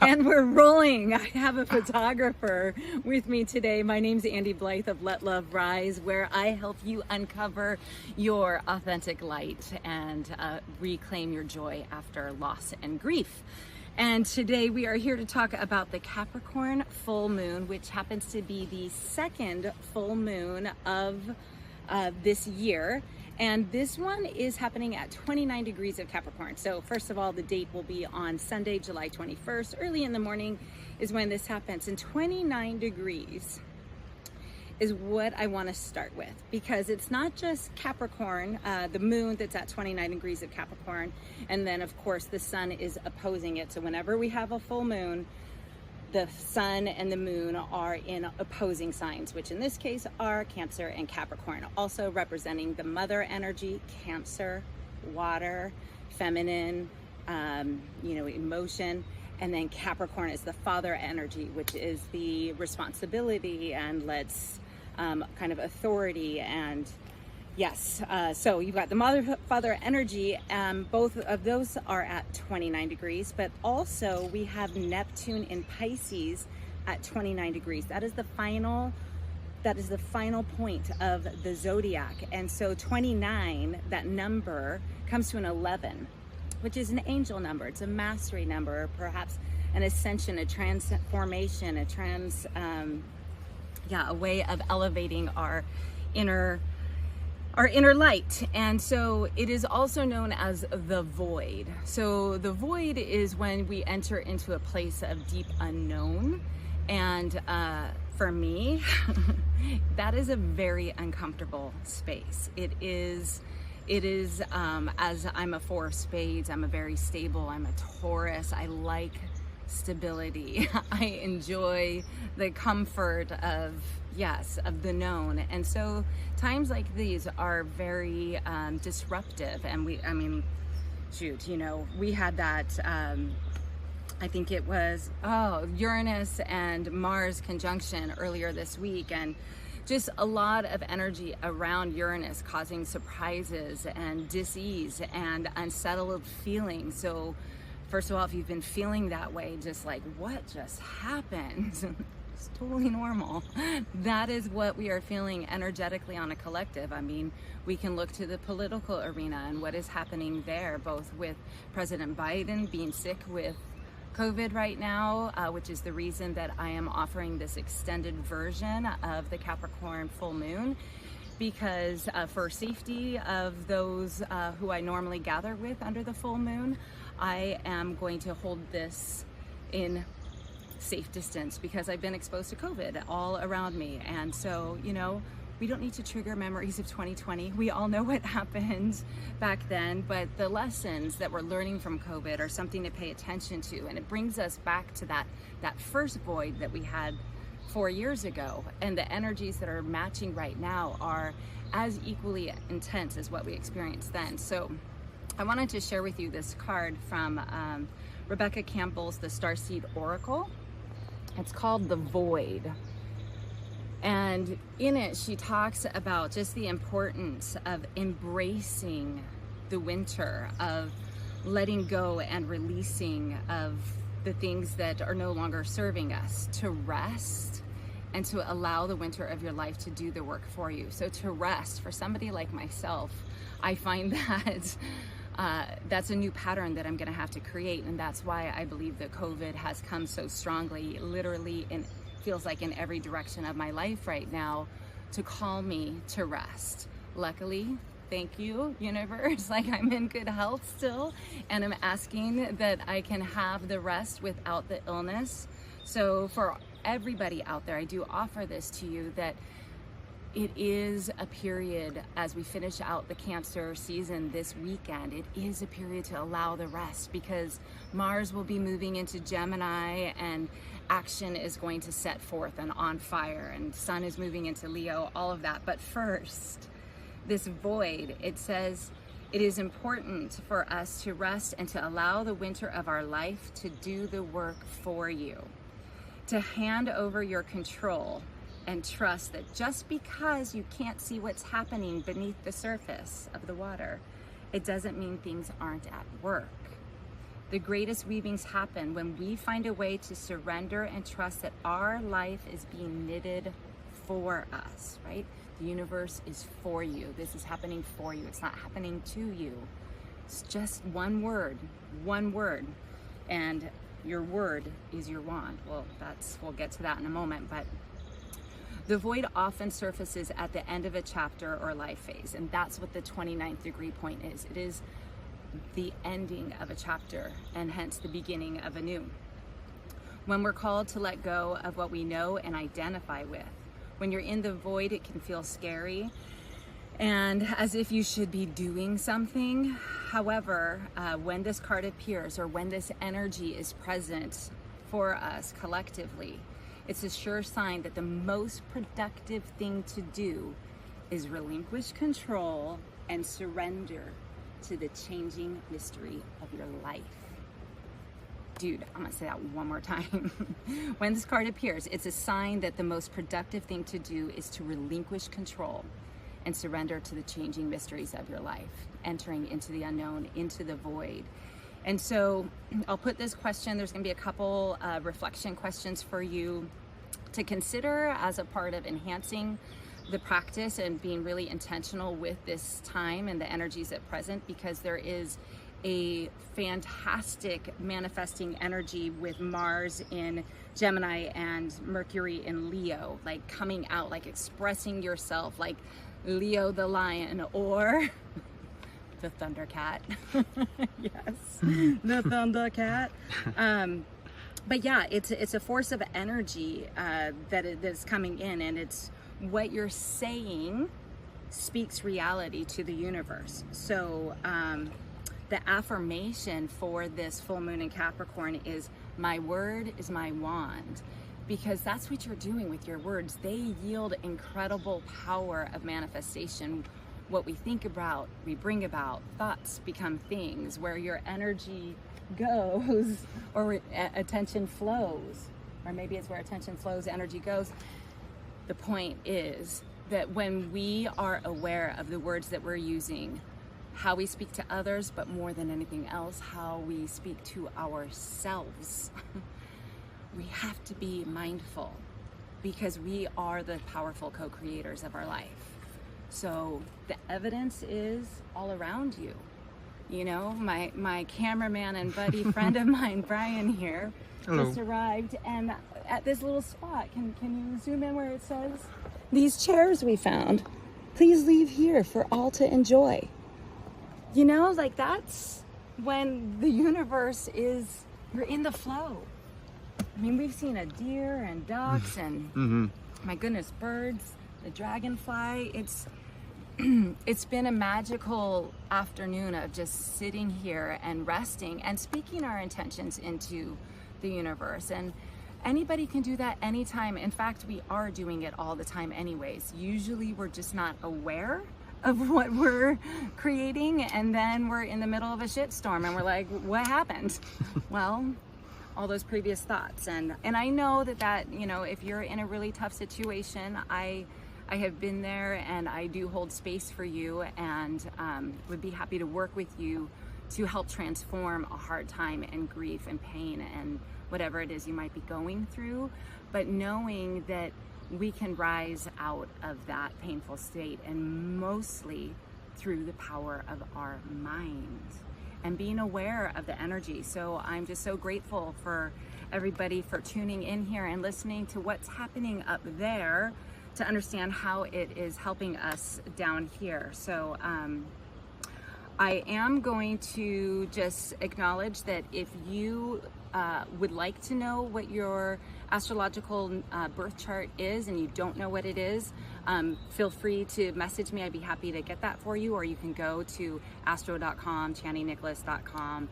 And we're rolling. I have a photographer with me today. My name's ANDEE Blythe of Let Love Rise, where I help you uncover your authentic light and reclaim your joy after loss and grief. And today we are here to talk about the Capricorn Full Moon, which happens to be the second full moon of this year. And this one is happening at 29 degrees of Capricorn. So first of all, the date will be on Sunday, July 21st. Early in the morning is when this happens. And 29 degrees is what I want to start with, because it's not just Capricorn, the moon that's at 29 degrees of Capricorn. And then of course the sun is opposing it. So whenever we have a full moon, the sun and the moon are in opposing signs, which in this case are Cancer and Capricorn, also representing the mother energy, Cancer, water, feminine, emotion. And then Capricorn is the father energy, which is the responsibility and kind of authority. And yes, so you've got the father energy. Both of those are at 29 degrees, but also we have Neptune in Pisces at 29 degrees. That is the final point of the zodiac. And so 29, that number comes to an 11, which is an angel number. It's a mastery number, or perhaps an ascension, a transformation, a way of elevating our inner light. And so it is also known as the void. So the void is when we enter into a place of deep unknown. And for me, that is a very uncomfortable space. It is, as I'm a 4 of spades, I'm a very stable, I'm a Taurus. I like stability. I enjoy the comfort of the known. And so times like these are very disruptive. And we had that, I think it was, Uranus and Mars conjunction earlier this week, and just a lot of energy around Uranus causing surprises and dis-ease and unsettled feelings. So first of all, if you've been feeling that way, just like, what just happened? It's totally normal. That is what we are feeling energetically on a collective. I mean, we can look to the political arena and what is happening there, both with President Biden being sick with COVID right now, which is the reason that I am offering this extended version of the Capricorn full moon, because for safety of those who I normally gather with under the full moon, I am going to hold this in safe distance because I've been exposed to COVID all around me. And so, we don't need to trigger memories of 2020. We all know what happened back then, but the lessons that we're learning from COVID are something to pay attention to. And it brings us back to that first void that we had 4 years ago. And the energies that are matching right now are as equally intense as what we experienced then. So I wanted to share with you this card from Rebecca Campbell's The Starseed Oracle. It's called The Void. And in it, she talks about just the importance of embracing the winter, of letting go and releasing of the things that are no longer serving us, to rest and to allow the winter of your life to do the work for you. So to rest, for somebody like myself, I find that that's a new pattern that I'm going to have to create. And that's why I believe that COVID has come so strongly, literally feels like in every direction of my life right now, to call me to rest. Luckily, thank you, universe, like I'm in good health still, and I'm asking that I can have the rest without the illness. So for everybody out there, I do offer this to you, that it is a period, as we finish out the Cancer season this weekend, it is a period to allow the rest, because Mars will be moving into Gemini and action is going to set forth and on fire, and Sun is moving into Leo, all of that. But first, this void, it says it is important for us to rest and to allow the winter of our life to do the work for you, to hand over your control and trust that just because you can't see what's happening beneath the surface of the water, it doesn't mean things aren't at work. The greatest weavings happen when we find a way to surrender and trust that our life is being knitted for us, right? The universe is for you. This is happening for you. It's not happening to you. It's just one word, and your word is your wand. Well, we'll get to that in a moment, but the void often surfaces at the end of a chapter or life phase, and that's what the 29th degree point is. It is the ending of a chapter, and hence the beginning of a new. When we're called to let go of what we know and identify with. When you're in the void, it can feel scary and as if you should be doing something. However, when this card appears, or when this energy is present for us collectively, it's a sure sign that the most productive thing to do is relinquish control and surrender to the changing mystery of your life. Dude, I'm gonna say that one more time. When this card appears, it's a sign that the most productive thing to do is to relinquish control and surrender to the changing mysteries of your life, entering into the unknown, into the void. And so I'll put this question, there's gonna be a couple reflection questions for you to consider as a part of enhancing the practice and being really intentional with this time and the energies at present, because there is a fantastic manifesting energy with Mars in Gemini and Mercury in Leo, like coming out, like expressing yourself, like Leo the lion or the Thundercat. Yes, the Thundercat. But yeah, it's a force of energy that's coming in, and it's what you're saying speaks reality to the universe. So the affirmation for this full moon in Capricorn is, my word is my wand, because that's what you're doing with your words. They yield incredible power of manifestation. What we think about, we bring about. Thoughts become things. Where your energy goes, or attention flows, or maybe it's where attention flows, energy goes. The point is that when we are aware of the words that we're using, how we speak to others, but more than anything else, how we speak to ourselves, we have to be mindful, because we are the powerful co-creators of our life. So the evidence is all around you. You know, my cameraman and buddy friend of mine, Brian here, Hello. Just arrived, and at this little spot, can you zoom in where it says, these chairs we found, please leave here for all to enjoy. You know, like that's when the universe is, you're in the flow. I mean, we've seen a deer and ducks and my goodness, birds, the dragonfly. It's been a magical afternoon of just sitting here and resting and speaking our intentions into the universe. And anybody can do that anytime. In fact, we are doing it all the time anyways. Usually we're just not aware of what we're creating, and then we're in the middle of a shitstorm and we're like, what happened? Well, all those previous thoughts. And I know that, you know, if you're in a really tough situation, I have been there, and I do hold space for you, and would be happy to work with you to help transform a hard time and grief and pain and whatever it is you might be going through. But knowing that we can rise out of that painful state, and mostly through the power of our mind and being aware of the energy. So I'm just so grateful for everybody for tuning in here and listening to what's happening up there, to understand how it is helping us down here. So I am going to just acknowledge that if you would like to know what your astrological birth chart is and you don't know what it is, feel free to message me. I'd be happy to get that for you, or you can go to astro.com, channynicholas.com.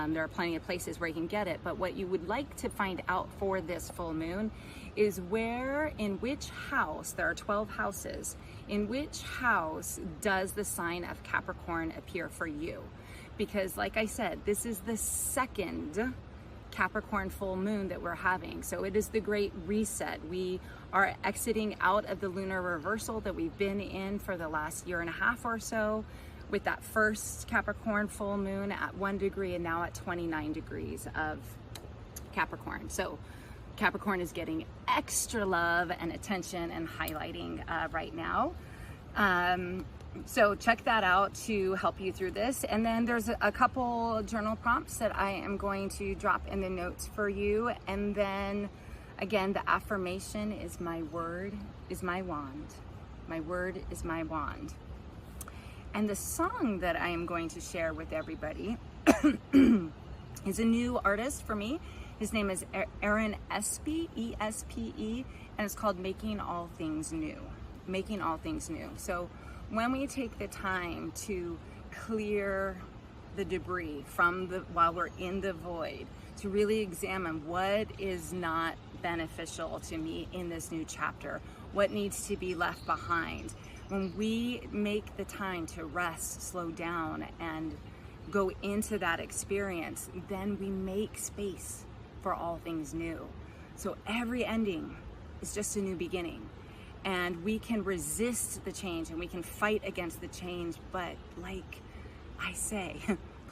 There are plenty of places where you can get it. But what you would like to find out for this full moon is in which house, there are 12 houses, in which house does the sign of Capricorn appear for you? Because like I said, this is the second Capricorn full moon that we're having. So it is the great reset. We are exiting out of the lunar reversal that we've been in for the last year and a half or so. with that first Capricorn full moon at 1 degree and now at 29 degrees of Capricorn. So Capricorn is getting extra love and attention and highlighting right now. So check that out to help you through this. And then there's a couple journal prompts that I am going to drop in the notes for you. And then again, the affirmation is my word is my wand. My word is my wand. And the song that I am going to share with everybody is a new artist for me. His name is Aaron Espy, E-S-P-E, and it's called Making All Things New. Making All Things New. So when we take the time to clear the debris from while we're in the void, to really examine what is not beneficial to me in this new chapter, what needs to be left behind. When we make the time to rest, slow down, and go into that experience, then we make space for all things new. So every ending is just a new beginning. And we can resist the change and we can fight against the change, but like I say,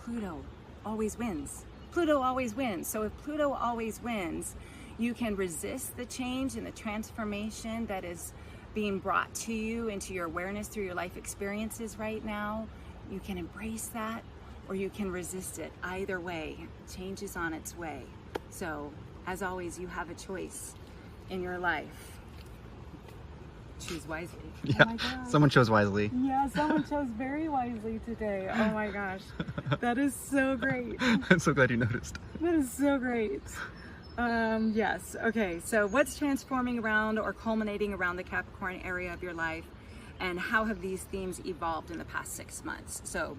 Pluto always wins. Pluto always wins. So if Pluto always wins, you can resist the change and the transformation that is being brought to you into your awareness through your life experiences right now. You can embrace that or you can resist it. Either way, change is on its way. So as always, you have a choice in your life. Choose wisely. Yeah, oh my God. Someone chose wisely. Yeah, someone chose very wisely today. Oh my gosh, that is so great. I'm so glad you noticed. That is so great. Yes, okay, so what's transforming around or culminating around the Capricorn area of your life, and how have these themes evolved in the past 6 months? So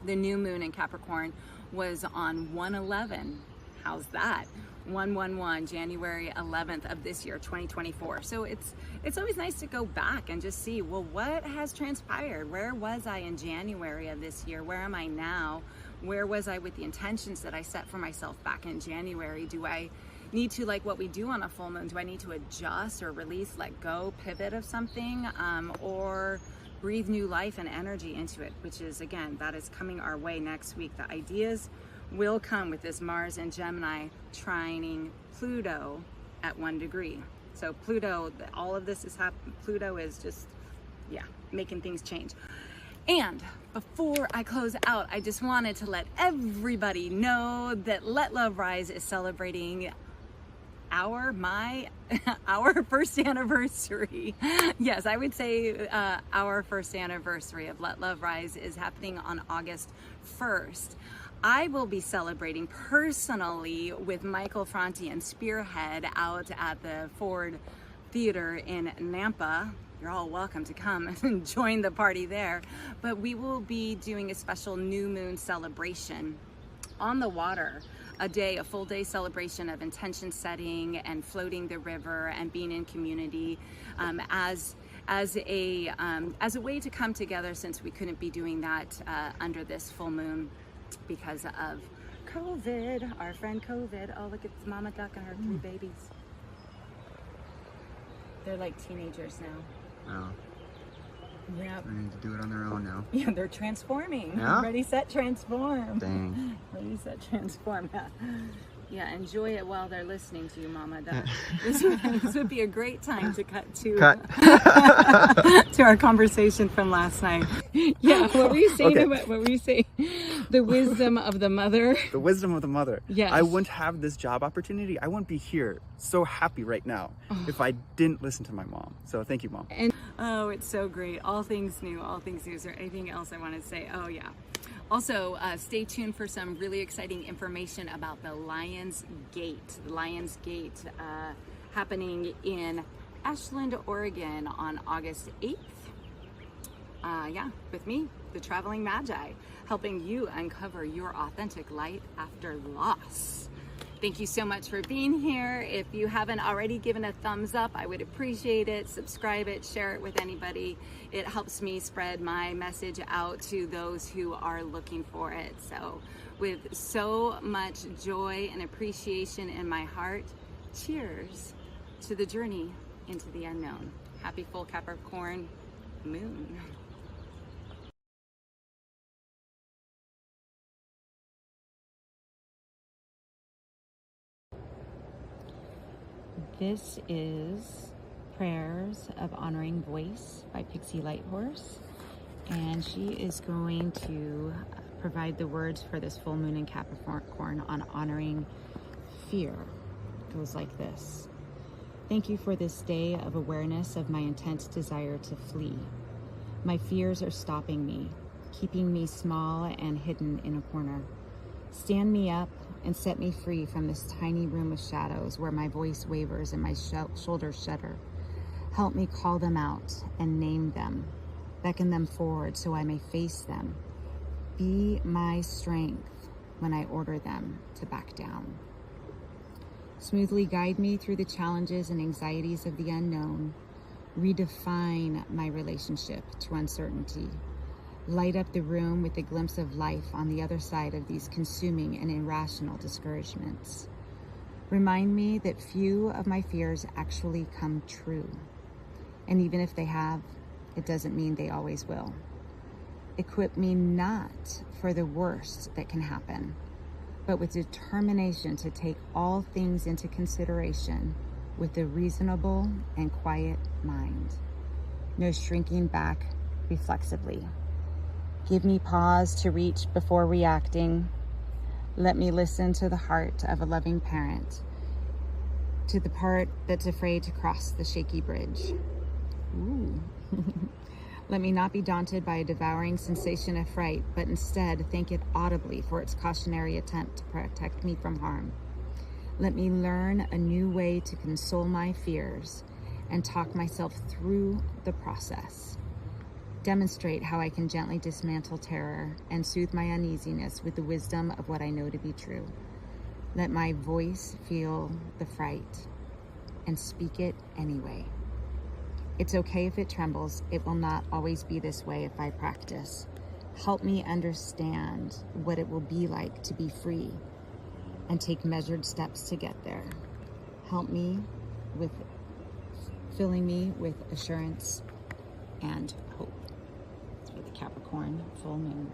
the new moon in Capricorn was on 1/11. How's that? 1/11, January 11th of this year, 2024. So it's always nice to go back and just see, well, what has transpired? Where was I in January of this year? Where am I now? Where was I with the intentions that I set for myself back in January? Do I need to, like what we do on a full moon, do I need to adjust or release, let go, pivot of something, or breathe new life and energy into it, which is, again, that is coming our way next week. The ideas will come with this Mars and Gemini trining Pluto at 1 degree. So Pluto, all of this is happening. Pluto is just, yeah, making things change. And before I close out, I just wanted to let everybody know that Let Love Rise is celebrating our first anniversary. Yes, I would say our first anniversary of Let Love Rise is happening on August 1st. I will be celebrating personally with Michael Franti and Spearhead out at the Ford Theater in Nampa. You're all welcome to come and join the party there. But we will be doing a special new moon celebration on the water. A full day celebration of intention setting and floating the river and being in community as a way to come together, since we couldn't be doing that under this full moon because of COVID, our friend COVID. Oh, look at Mama Duck and her 3 babies. They're like teenagers now. Oh. Yeah. They need to do it on their own now. Yeah, they're transforming. Yeah? Ready, set, transform. Dang. Ready, set, transform. Yeah, enjoy it while they're listening to you, Mama Duck. This would be a great time to cut to our conversation from last night. Yeah, what were you saying? Okay. What were you saying? The wisdom of the mother. The wisdom of the mother. Yes. I wouldn't have this job opportunity. I wouldn't be here so happy right now if I didn't listen to my mom. So thank you, Mom. And oh, it's so great. All things new, all things new. Is there anything else I want to say? Oh, yeah. Also, stay tuned for some really exciting information about the Lions Gate. The Lions Gate happening in Ashland, Oregon on August 8th. Yeah, with me, the Traveling Magi, helping you uncover your authentic light after loss. Thank you so much for being here. If you haven't already given a thumbs up, I would appreciate it. Subscribe it, share it with anybody. It helps me spread my message out to those who are looking for it. So with so much joy and appreciation in my heart, cheers to the journey into the unknown. Happy full Capricorn moon. This is Prayers of Honoring Voice by Pixie Lighthorse, and she is going to provide the words for this full moon in Capricorn on honoring fear. It goes like this. Thank you for this day of awareness of my intense desire to flee. My fears are stopping me, keeping me small and hidden in a corner. Stand me up and set me free from this tiny room of shadows where my voice wavers and my shoulders shudder. Help me call them out and name them, beckon them forward so I may face them. Be my strength when I order them to back down. Smoothly guide me through the challenges and anxieties of the unknown. Redefine my relationship to uncertainty. Light up the room with a glimpse of life on the other side of these consuming and irrational discouragements. Remind me that few of my fears actually come true. And even if they have, it doesn't mean they always will. Equip me not for the worst that can happen, but with determination to take all things into consideration with a reasonable and quiet mind. No shrinking back reflexively. Give me pause to reach before reacting. Let me listen to the heart of a loving parent, to the part that's afraid to cross the shaky bridge. Ooh. Let me not be daunted by a devouring sensation of fright, but instead thank it audibly for its cautionary attempt to protect me from harm. Let me learn a new way to console my fears and talk myself through the process. Demonstrate how I can gently dismantle terror and soothe my uneasiness with the wisdom of what I know to be true. Let my voice feel the fright and speak it anyway. It's okay if it trembles. It will not always be this way if I practice. Help me understand what it will be like to be free and take measured steps to get there. Help me with filling me with assurance and hope. It's for the Capricorn full moon.